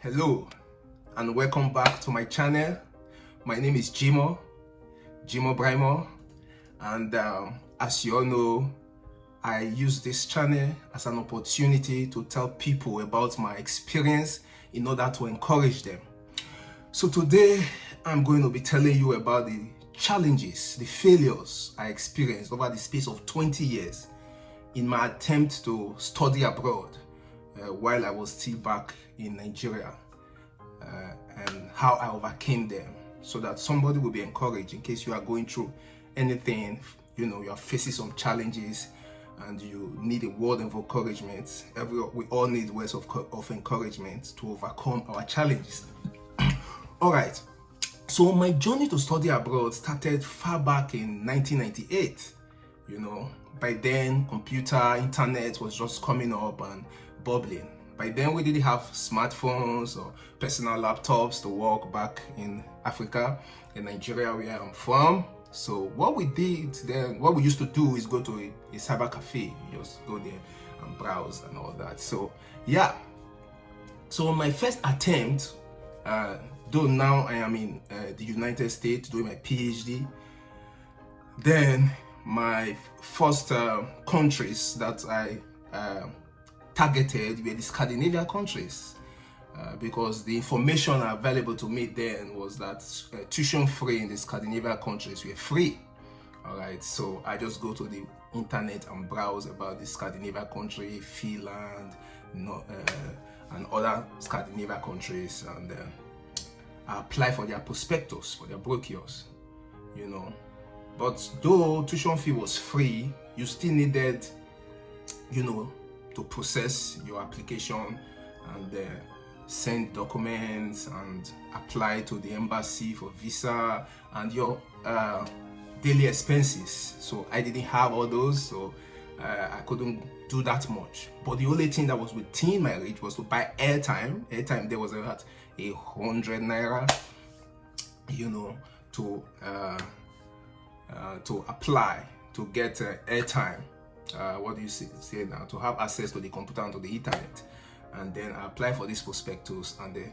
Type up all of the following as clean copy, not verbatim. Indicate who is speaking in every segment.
Speaker 1: Hello and welcome back to my channel. My name is Jimoh Braimoh, and as you all know, I use this channel as an opportunity to tell people about my experience in order to encourage them. So today I'm going to be telling you about the challenges, the failures I experienced over the space of 20 years in my attempt to study abroad while I was still back in Nigeria, and how I overcame them, so that somebody will be encouraged in case you are going through anything, you are facing some challenges and you need a word of encouragement. We all need words of encouragement to overcome our challenges. All right, so my journey to study abroad started far back in 1998. By then computer, internet was just coming up and bubbling. By then we didn't have smartphones or personal laptops to work back in Africa, in Nigeria where I'm from. So what we did then, what we used to do is go to a cyber cafe. You just go there and browse and all that. So yeah, so my first attempt, though now I am in the United States doing my PhD, then my first countries that I targeted were the Scandinavian countries, because the information available to me then was that tuition free in the Scandinavian countries were free. All right, so I just go to the internet and browse about the Scandinavian country, Finland, and other Scandinavian countries, and I apply for their prospectus, for their brochures, But though tuition fee was free, you still needed, to process your application and send documents and apply to the embassy for visa and your daily expenses. So I didn't have all those, so I couldn't do that much. But the only thing that was within my reach was to buy airtime. Airtime there was about 100 naira, to apply to get airtime. What do you say now? To have access to the computer and to the internet. And then I apply for this prospectus, and the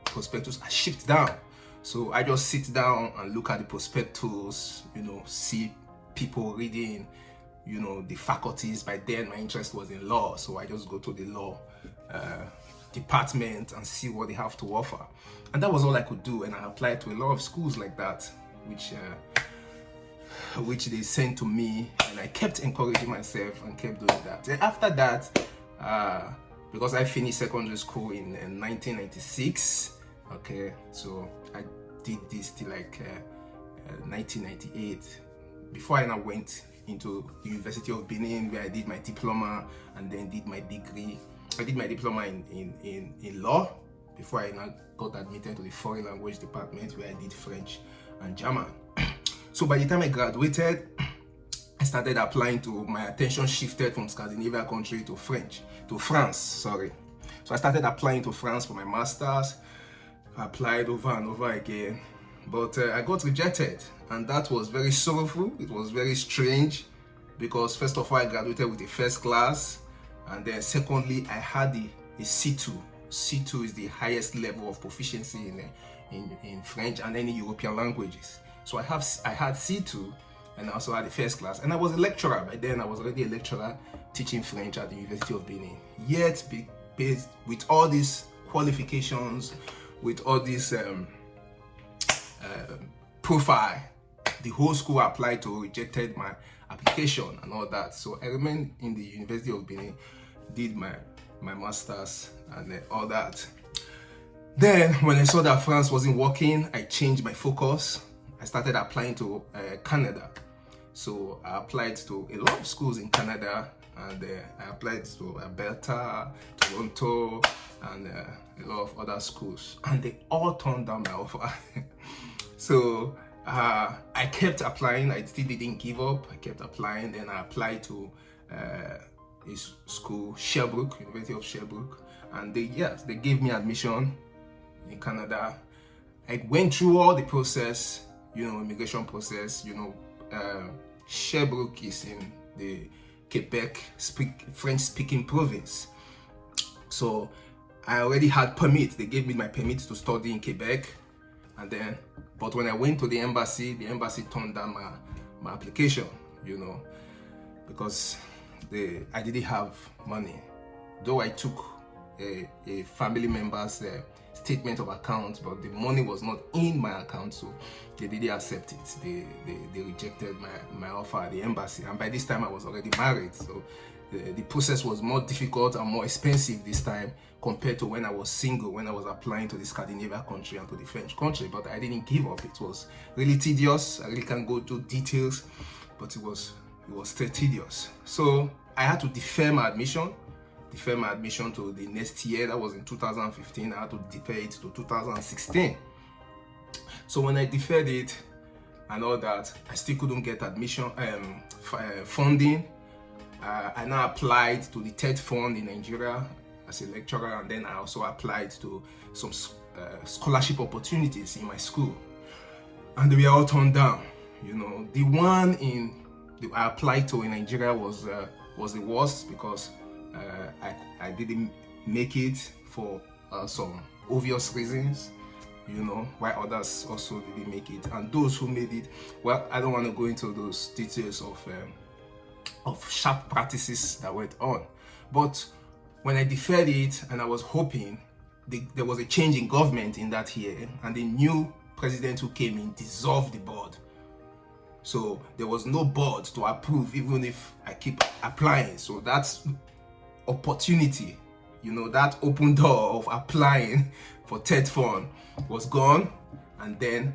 Speaker 1: prospectus are shipped down. So I just sit down and look at the prospectus, see people reading, the faculties. By then my interest was in law, so I just go to the law department and see what they have to offer. And that was all I could do, and I applied to a lot of schools like that, which they sent to me, and I kept encouraging myself and kept doing that. And after that, because I finished secondary school in 1996, okay, so I did this till like 1998 before I now went into the University of Benin, where I did my diploma and then did my degree. I did my diploma in law before I now got admitted to the foreign language department, where I did French and German. So by the time I graduated, I started applying to, my attention shifted from Scandinavian country to France, sorry. So I started applying to France for my master's. I applied over and over again, but I got rejected, and that was very sorrowful. It was very strange, because first of all, I graduated with a first class, and then secondly, I had a C2. C2 is the highest level of proficiency in French and any European languages. So I had C2, and I also had the first class, and I was a lecturer. By then I was already a lecturer teaching French at the University of Benin. Yet, based with all these qualifications, with all this profile, the whole school I applied to rejected my application and all that. So I remained in the University of Benin, did my master's and all that. Then when I saw that France wasn't working, I changed my focus. I started applying to Canada. So I applied to a lot of schools in Canada, and I applied to Alberta, Toronto, and a lot of other schools, and they all turned down my offer. So I kept applying. I still didn't give up. I kept applying. Then I applied to a school, Sherbrooke, University of Sherbrooke, and they gave me admission in Canada. I went through all the process, immigration process. Sherbrooke is in the Quebec French-speaking province. So I already had permit. They gave me my permit to study in Quebec, and then, but when I went to the embassy turned down my application, you know, because I didn't have money. Though I took a family member's statement of account, but the money was not in my account, so they didn't accept it. They rejected my offer at the embassy, and by this time I was already married, so the process was more difficult and more expensive this time compared to when I was single, when I was applying to the Scandinavian country and to the French country. But I didn't give up. It was really tedious. I really can't go into details, but it was still tedious. So I had to defer my admission to the next year. That was in 2015. I had to defer it to 2016. So when I deferred it and all that, I still couldn't get admission funding. I now applied to the TED fund in Nigeria as a lecturer, and then I also applied to some scholarship opportunities in my school, and they were all turned down. You know, the one I applied to in Nigeria was the worst, because I didn't make it for some obvious reasons, you know, while others also didn't make it. And those who made it, well, I don't want to go into those details of sharp practices that went on. But when I deferred it, and I was hoping, there was a change in government in that year, and the new president who came in dissolved the board. So there was no board to approve, even if I keep applying. So that's opportunity, you know, that open door of applying for TED fund was gone. And then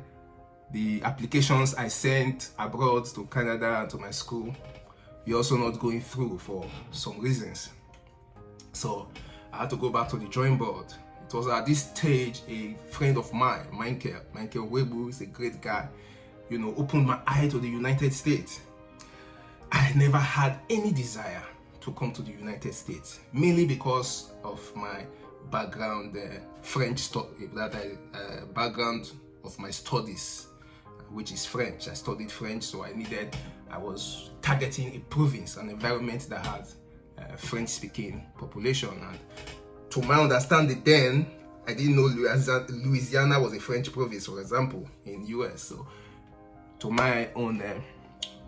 Speaker 1: the applications I sent abroad to Canada and to my school, we're also not going through for some reasons. So I had to go back to the drawing board. It was at this stage a friend of mine, Michael Webu, is a great guy, you know, opened my eye to the United States. I never had any desire to come to the United States, mainly because of my background, background of my studies, which is French. I studied French, so I was targeting a province, an environment that had French-speaking population. And to my understanding then, I didn't know Louisiana was a French province, for example, in the US. So to my own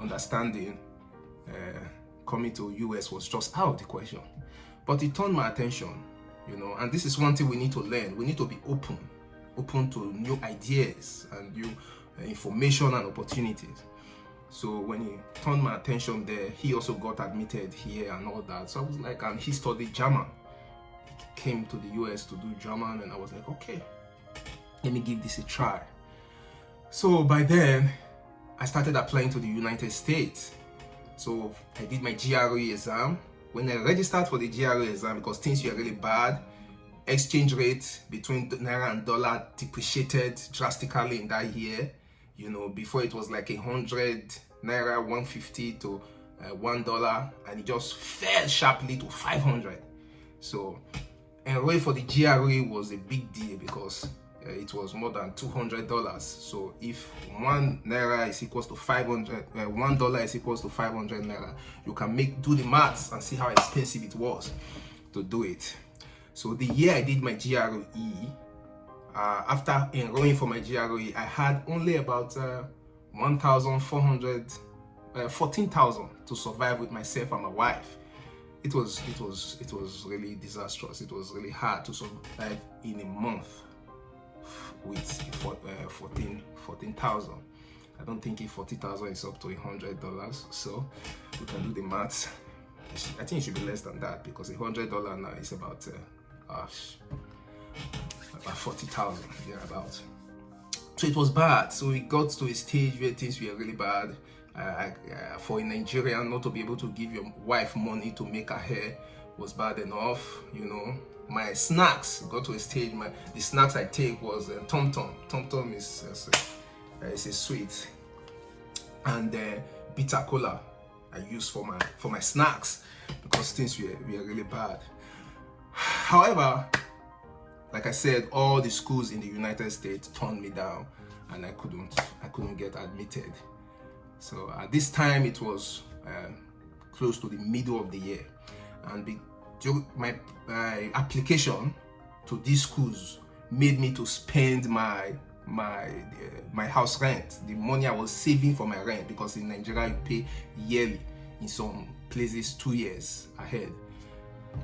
Speaker 1: understanding, coming to US was just out of the question. But it turned my attention, you know, and this is one thing we need to learn. We need to be open to new ideas and new information and opportunities. So when he turned my attention there, he also got admitted here and all that. So I was like, and he studied German. He came to the US to do German, and I was like, okay, let me give this a try. So by then, I started applying to the United States. So I did my GRE exam. When I registered for the GRE exam, because things were really bad, exchange rate between Naira and dollar depreciated drastically in that year. You know, before it was like 100 Naira, 150 to $1, and it just fell sharply to 500. So enrolling for the GRE was a big deal, because it was more than $200. So if 1 Naira is equals to 500, $1 is equals to 500 Naira, you can do the maths and see how expensive it was to do it. So the year I did my GRE, after enrolling for my GRE, I had only about 14,000 to survive with myself and my wife. It was really disastrous. It was really hard to survive in a month with 14,000. I don't think if 40,000 is up to $100, so you can do the maths. I think it should be less than that, because $100 now is about 40,000 thereabouts. So it was bad. So it got to a stage where things were really bad. For a Nigerian not to be able to give your wife money to make her hair was bad enough, you know. My snacks got to a stage. The snacks I take was Tom Tom. Tom Tom is a sweet, and bitter cola I use for my snacks, because things were really bad. However, like I said, all the schools in the United States turned me down, and I couldn't get admitted. So at this time, it was close to the middle of the year, and during my application to these schools made me to spend my house rent, the money I was saving for my rent, because in Nigeria you pay yearly, in some places 2 years ahead.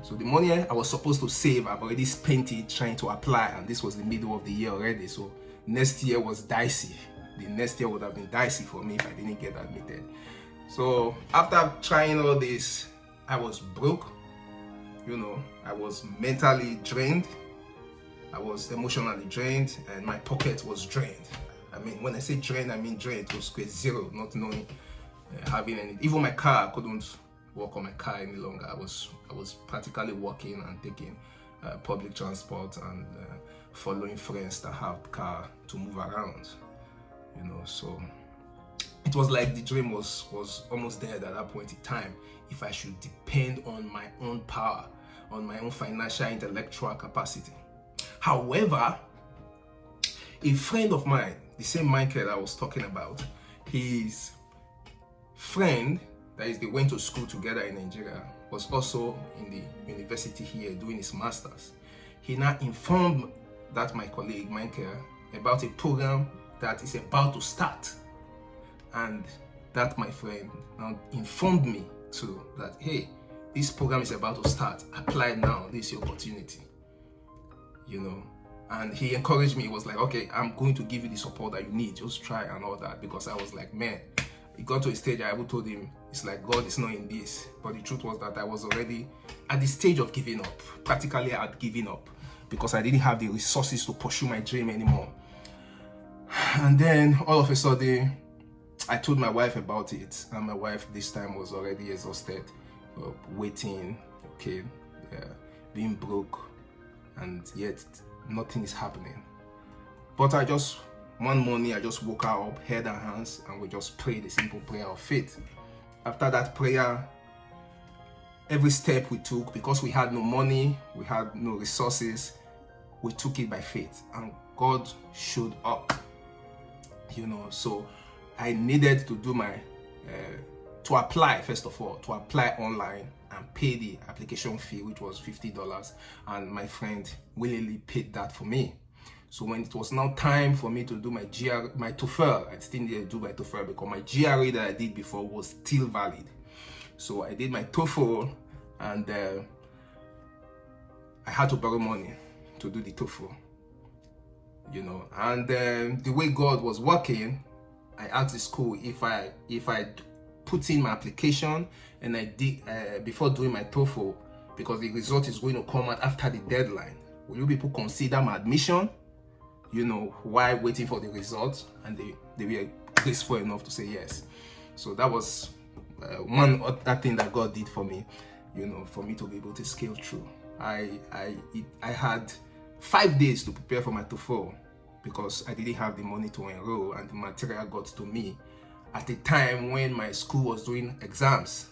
Speaker 1: So the money I was supposed to save, I've already spent it trying to apply, and this was the middle of the year already. So next year was dicey. The next year would have been dicey for me if I didn't get admitted. So after trying all this, I was broke. You know, I was mentally drained. I was emotionally drained, and my pocket was drained. I mean, when I say drained, I mean drained to square zero, not knowing, having any. Even my car, I couldn't walk on my car any longer. I was practically walking and taking public transport and following friends that have car to move around. You know, so it was like the dream was almost dead at that point in time. If I should depend on my own power, on my own financial, intellectual capacity. However, a friend of mine, the same Michael I was talking about, his friend, that is, they went to school together in Nigeria, was also in the university here doing his master's. He now informed that my colleague Michael about a program that is about to start, and that my friend now informed me too that, hey, this program is about to start, apply now, this is your opportunity, you know. And he encouraged me. He was like, okay, I'm going to give you the support that you need, just try and all that. Because I was like, man, it got to a stage I even told him, it's like God is not in this. But the truth was that I was already at the stage of giving up. Practically I had given up, because I didn't have the resources to pursue my dream anymore. And then all of a sudden, I told my wife about it, and my wife this time was already exhausted, waiting, okay, being broke, and yet nothing is happening. But one morning I just woke her up, head and hands, and we just prayed a simple prayer of faith. After that prayer, every step we took, because we had no money, we had no resources, we took it by faith, and God showed up, you know. So I needed to do to apply, first of all, to apply online and pay the application fee, which was $50, and my friend willingly paid that for me. So when it was now time for me to do my TOEFL, I still needed to do my TOEFL because my GRE that I did before was still valid. So I did my TOEFL, and I had to borrow money to do the TOEFL, you know. And the way God was working, I asked the school if I put in my application and I did before doing my TOEFL, because the result is going to come out after the deadline. Will you people consider my admission, you know, while waiting for the results? And they were graceful enough to say yes. So that was one other thing that God did for me, you know, for me to be able to scale through. I had 5 days to prepare for my TOEFL, because I didn't have the money to enroll, and the material got to me at a time when my school was doing exams.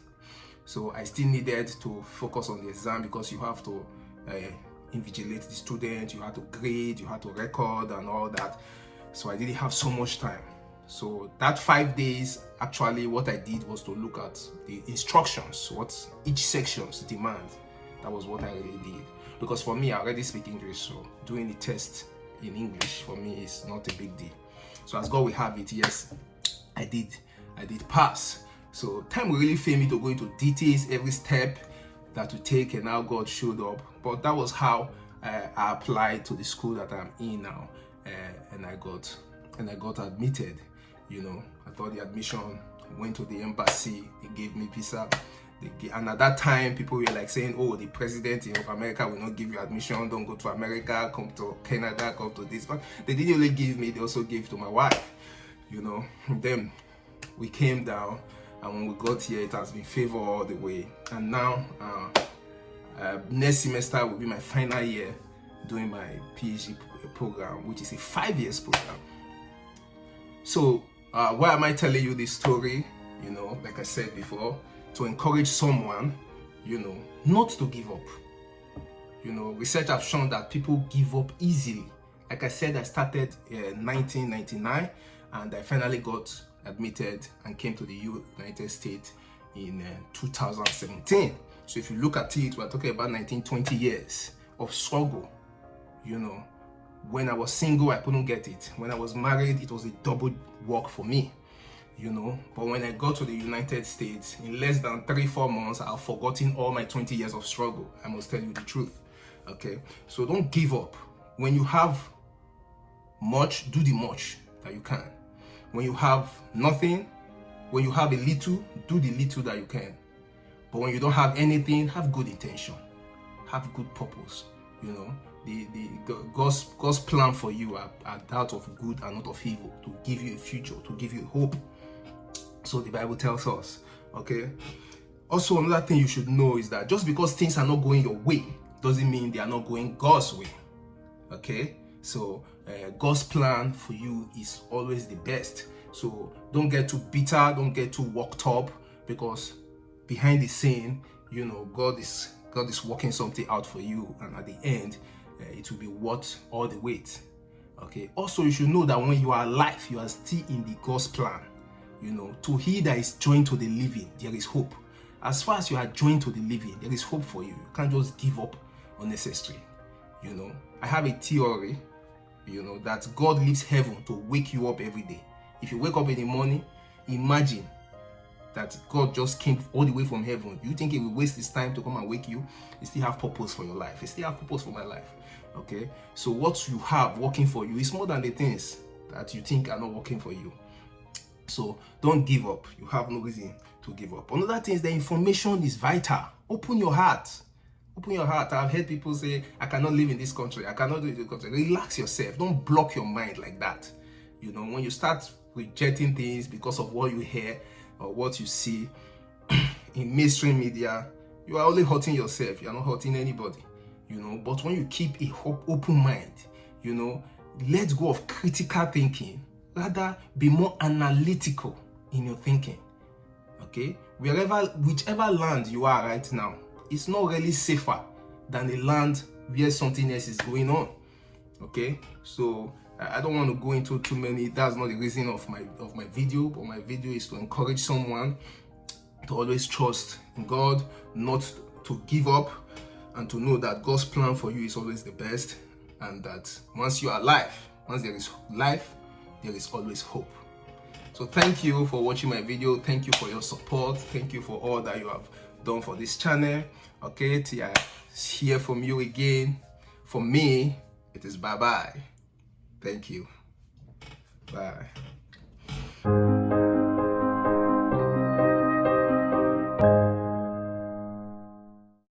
Speaker 1: So I still needed to focus on the exam, because you have to invigilate the student, you have to grade, you have to record and all that. So I didn't have so much time. So that 5 days, actually what I did was to look at the instructions, what each sections demands. That was what I really did. Because for me, I already speak English, so doing the test in English for me is not a big deal. So as God will have it, yes, I did pass. So time will really fail me to go into details, every step that to take, and how God showed up. But that was how I applied to the school that I'm in now, and I got admitted. You know, I got the admission, went to the embassy, they gave me visa. And at that time, people were like saying, oh, the president of America will not give you admission, don't go to America, come to Canada, come to this. But they didn't only give me, they also gave to my wife, you know. And then we came down, and when we got here, it has been favor all the way. And now, next semester will be my final year doing my PhD program, which is a 5 years program. So why am I telling you this story? You know, like I said before, to encourage someone, you know, not to give up. You know, research has shown that people give up easily. Like I said, I started in 1999, and I finally got admitted and came to the United States in 2017. So if you look at it, we're talking about 19-20 years of struggle, You know, when I was single, I couldn't get it. When I was married, it was a double work for me. You know, but when I got to the United States, in less than 3-4 months, I've forgotten all my 20 years of struggle. I must tell you the truth. Okay, so don't give up. When you have much, do the much that you can. When you have nothing, when you have a little, do the little that you can. But when you don't have anything, have good intention, have good purpose. You know, God's plan for you are that of good and not of evil, to give you a future, to give you hope. So the Bible tells us. Okay. Also, another thing you should know is that just because things are not going your way doesn't mean they are not going God's way. Okay. So God's plan for you is always the best. So don't get too bitter, don't get too worked up, because behind the scene, you know, God is working something out for you, and at the end, it will be worth all the wait. Okay. Also, you should know that when you are alive, you are still in the God's plan. You know, to he that is joined to the living, there is hope. As far as you are joined to the living, there is hope for you. You can't just give up unnecessarily. You know, I have a theory, you know, that God leaves heaven to wake you up every day. If you wake up in the morning, imagine that God just came all the way from heaven. You think he will waste his time to come and wake you? He still have purpose for your life. He still have purpose for my life. Okay, so what you have working for you is more than the things that you think are not working for you. So don't give up. You have no reason to give up. Another thing is the information is vital. Open your heart. Open your heart. I've heard people say, I cannot live in this country. I cannot do it in this country. Relax yourself. Don't block your mind like that. You know, when you start rejecting things because of what you hear or what you see in mainstream media, you are only hurting yourself. You are not hurting anybody. You know, but when you keep a open mind, you know, let go of critical thinking. Rather, be more analytical in your thinking. Okay? Whichever land you are right now, it's not really safer than the land where something else is going on. Okay? So I don't want to go into too many. That's not the reason of my video, but my video is to encourage someone to always trust in God, not to give up, and to know that God's plan for you is always the best, and that once you are alive, once there is life, there is always hope. So thank you for watching my video. Thank you for your support. Thank you for all that you have done for this channel. Okay, till I hear from you again. For me, it is bye-bye. Thank you. Bye.